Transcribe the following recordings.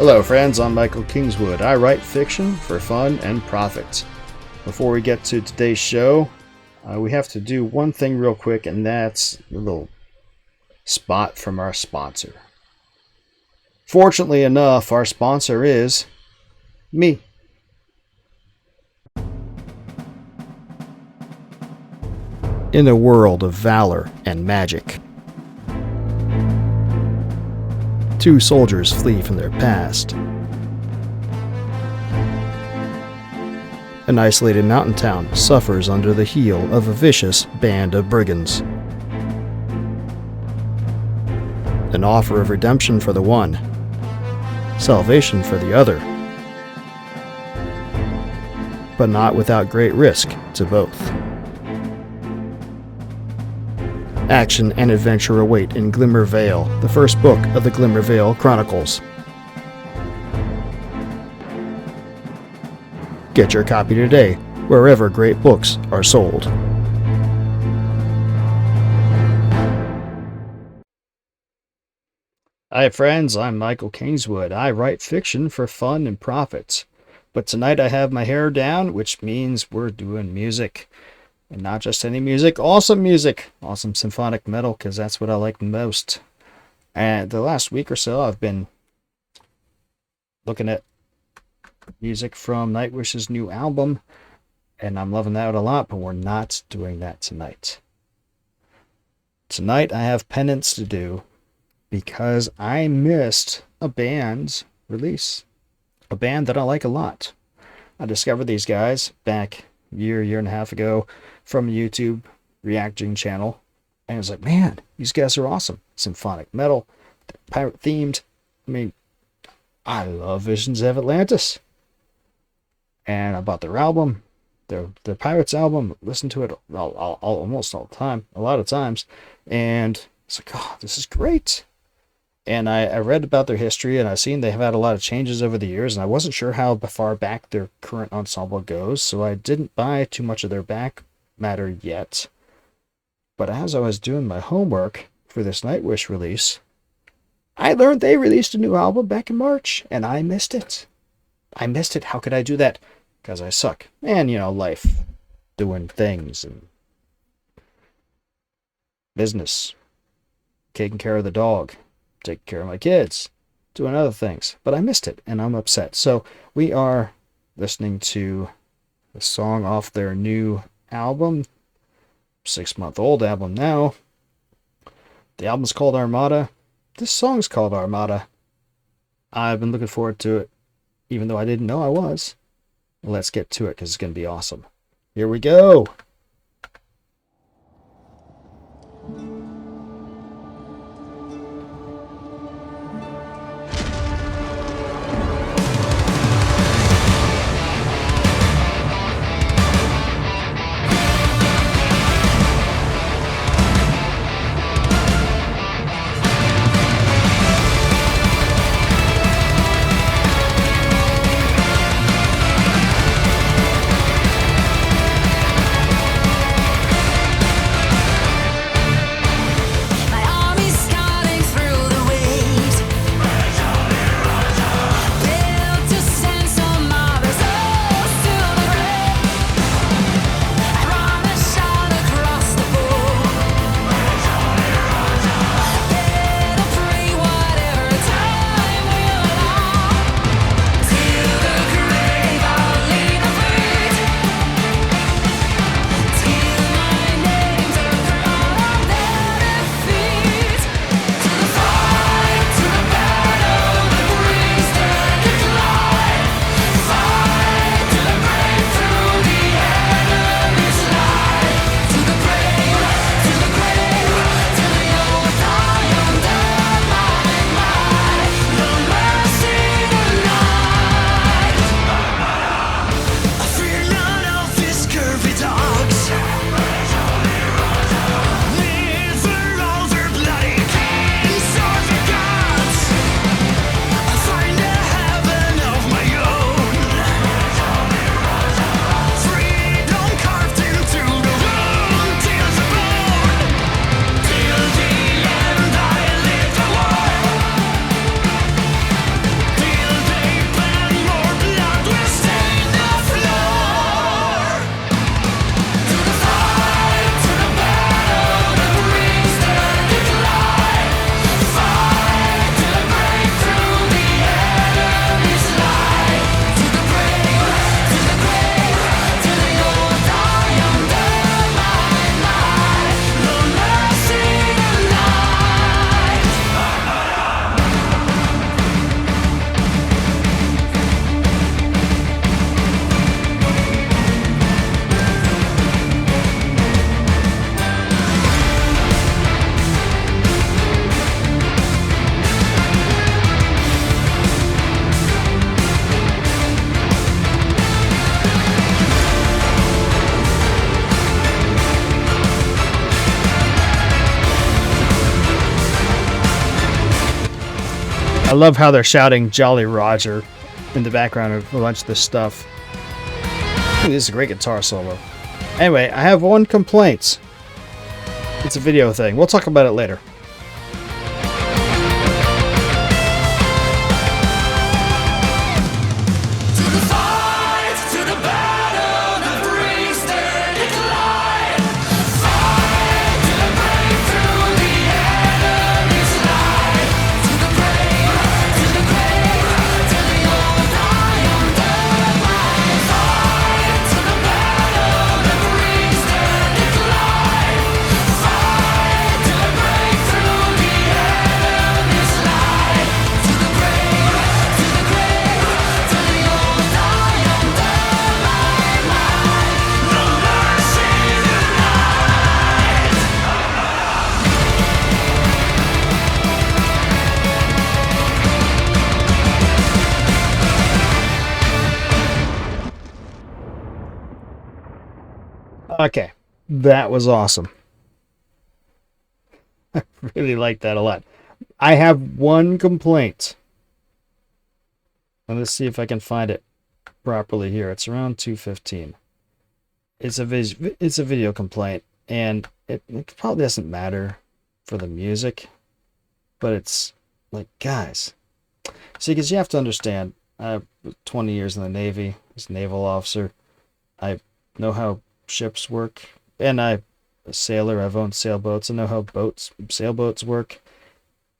Hello friends, I'm Michael Kingswood. I write fiction for fun and profit. Before we get to today's show, we have to do one thing real quick, and that's a little spot from our sponsor. Fortunately enough, our sponsor is me. In a world of valor and magic, two soldiers flee from their past. An isolated mountain town suffers under the heel of a vicious band of brigands. An offer of redemption for the one, salvation for the other, but not without great risk to both. Action and adventure await in Glimmer Vale, the first book of the Glimmer Vale Chronicles. Get your copy today, wherever great books are sold. Hi friends, I'm Michael Kingswood. I write fiction for fun and profit. But tonight I have my hair down, which means we're doing music. And not just any music, awesome symphonic metal, because that's what I like most. And the last week or so, I've been looking at music from Nightwish's new album, and I'm loving that a lot, but we're not doing that tonight. Tonight I have penance to do, because I missed a band's release. A band that I like a lot. I discovered these guys back a year and a half ago, from a YouTube reacting channel, and I was like, man, these guys are awesome. Symphonic metal, pirate themed. I mean, I love Visions of Atlantis, and I bought their album, their Pirates album, listened to it almost all the time, a lot of times, and it's like, oh, this is great. And I read about their history, and I've seen they have had a lot of changes over the years, and I wasn't sure how far back their current ensemble goes, so I didn't buy too much of their back matter yet. But as I was doing my homework for this Nightwish release, I learned they released a new album back in March, and I missed it. How could I do that? Because I suck. And, life, doing things, and business, taking care of the dog, taking care of my kids, doing other things. But I missed it, and I'm upset. So we are listening to the song off their new album, 6-month-old album now. The album's called Armada. This song's called Armada. I've been looking forward to it, even though I didn't know I was. Let's get to it, because it's going to be awesome. Here we go. I love how they're shouting Jolly Roger in the background of a bunch of this stuff. Ooh, this is a great guitar solo. Anyway, I have one complaint. It's a video thing. We'll talk about it later. Okay, that was awesome. I really like that a lot. I have one complaint. Let's see if I can find it properly here. It's around 2:15. It's a video complaint, and it probably doesn't matter for the music, but it's like, guys. See, because you have to understand, I have 20 years in the Navy as a naval officer. I know how ships work, and I'm a sailor. I've owned sailboats. I know how sailboats work.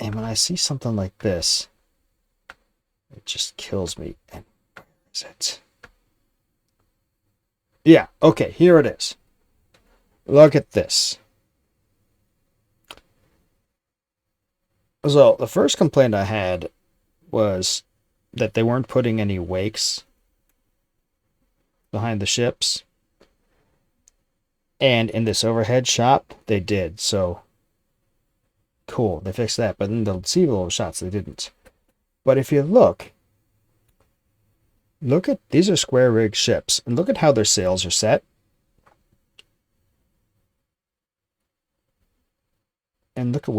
And when I see something like this, it just kills me. And where is it? Yeah, okay, here it is. Look at this. So the first complaint I had was that they weren't putting any wakes behind the ships. And in this overhead shot, they did. So, cool. They fixed that. But in the sea-level shots, they didn't. But if you look at, these are square rig ships. And look at how their sails are set. And look at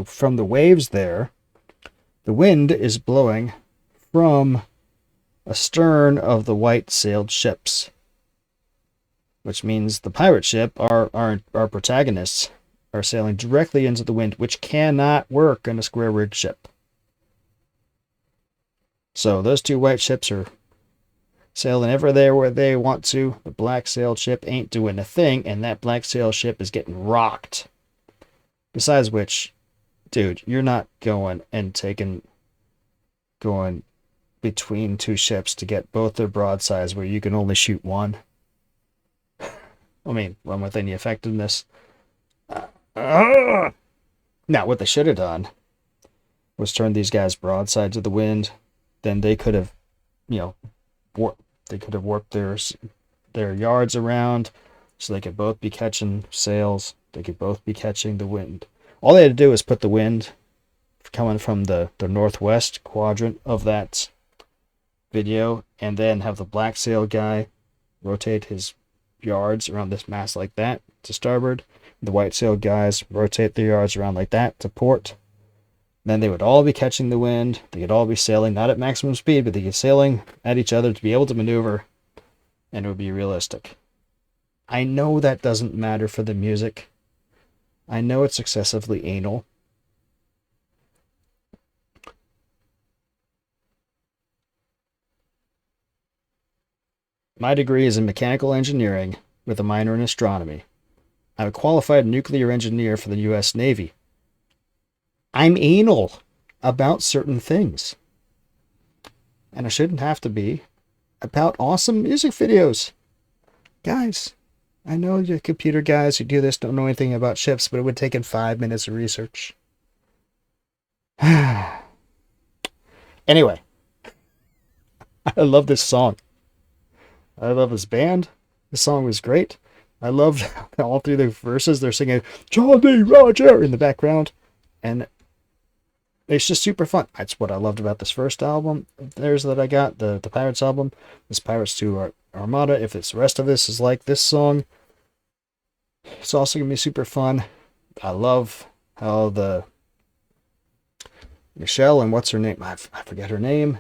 from the waves there, the wind is blowing from astern of the white-sailed ships. Which means the pirate ship, our protagonists, are sailing directly into the wind, which cannot work in a square rig ship. So those two white ships are sailing ever there where they want to. The black sailed ship ain't doing a thing, and that black sailed ship is getting rocked. Besides which, dude, you're not going between two ships to get both their broadsides where you can only shoot one. I mean, one with any effectiveness. Now, what they should have done was turn these guys broadside to the wind. Then they could have, warped their yards around, so they could both be catching sails. They could both be catching the wind. All they had to do is put the wind coming from the northwest quadrant of that video, and then have the black sail guy rotate his yards around this mast like that to starboard. The white sail guys rotate their yards around like that to port. Then they would all be catching the wind. They could all be sailing, not at maximum speed, but they could sailing at each other to be able to maneuver, and it would be realistic. I know that doesn't matter for the music. I know it's excessively anal. My degree is in mechanical engineering with a minor in astronomy. I'm a qualified nuclear engineer for the U.S. Navy. I'm anal about certain things. And I shouldn't have to be about awesome music videos. Guys, I know you computer guys who do this don't know anything about ships, but it would take in 5 minutes of research. Anyway, I love this song. I love this band. The song was great. I loved all through the verses they're singing Jolly Roger in the background. And it's just super fun. That's what I loved about this first album of theirs that I got, the Pirates album. This Pirates 2 Armada. If the rest of this is like this song, it's also going to be super fun. I love how the Michelle and what's her name? I forget her name.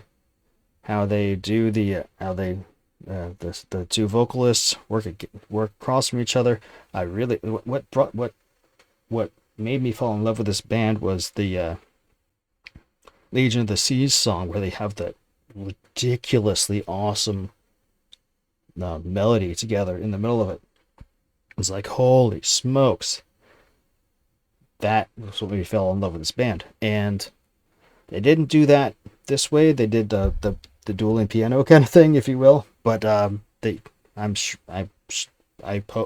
How they do the two vocalists work across from each other. I really what made me fall in love with this band was the Legion of the Seas song, where they have the ridiculously awesome melody together in the middle of it. It's like, holy smokes. That was what made me fall in love with this band. And they didn't do that this way. They did the dueling piano kind of thing, if you will. But I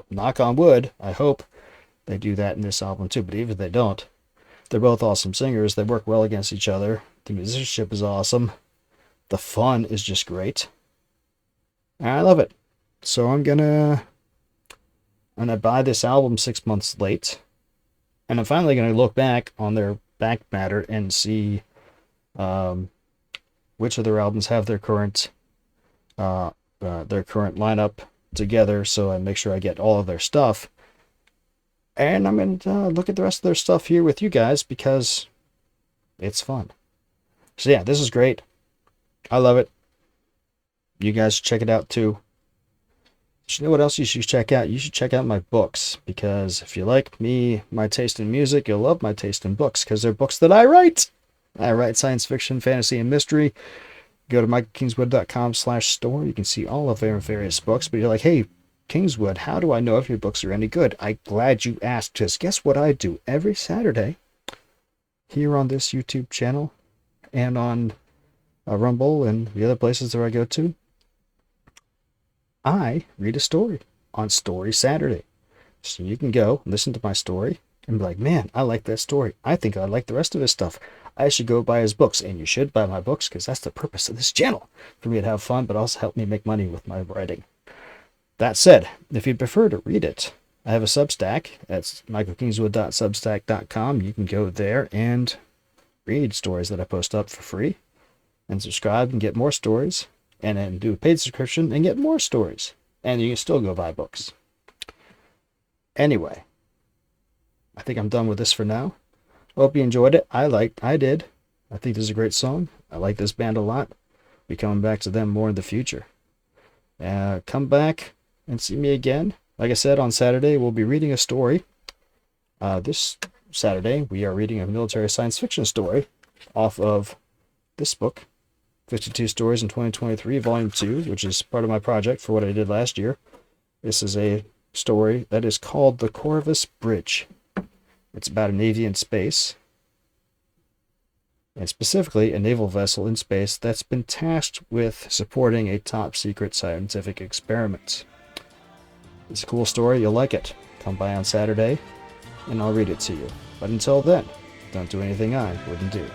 knock on wood, I hope they do that in this album too. But even if they don't, they're both awesome singers. They work well against each other. The musicianship is awesome. The fun is just great. I love it. So I'm gonna buy this album 6 months late. And I'm finally gonna look back on their back matter and see which of their albums have their current lineup together, so I make sure I get all of their stuff. And I'm going to look at the rest of their stuff here with you guys because it's fun. So yeah, this is great. I love it. You guys should check it out too. You know what else you should check out? You should check out my books, because if you like me, my taste in music, you'll love my taste in books, because they're books that I write. I write science fiction, fantasy, and mystery. Go to michaelkingswood.com/store. You can see all of their various books. But you're like, hey, Kingswood, how do I know if your books are any good? I'm glad you asked, because guess what I do every Saturday here on this YouTube channel and on Rumble and the other places where I go to? I read a story on Story Saturday. So you can go listen to my story and be like, man, I like that story. I think I like the rest of his stuff. I should go buy his books. And you should buy my books, because that's the purpose of this channel. For me to have fun, but also help me make money with my writing. That said, if you'd prefer to read it, I have a Substack. That's michaelkingswood.substack.com. You can go there and read stories that I post up for free, and subscribe and get more stories, and then do a paid subscription and get more stories. And you can still go buy books. Anyway, I think I'm done with this for now. Hope you enjoyed it. I did. I think this is a great song. I like this band a lot. Be coming back to them more in the future. Come back and see me again. Like I said, on Saturday, we'll be reading a story. This Saturday, we are reading a military science fiction story off of this book, 52 Stories in 2023, Volume 2, which is part of my project for what I did last year. This is a story that is called The Corvus Bridge. It's about a navy in space, and specifically a naval vessel in space that's been tasked with supporting a top-secret scientific experiment. It's a cool story. You'll like it. Come by on Saturday, and I'll read it to you. But until then, don't do anything I wouldn't do.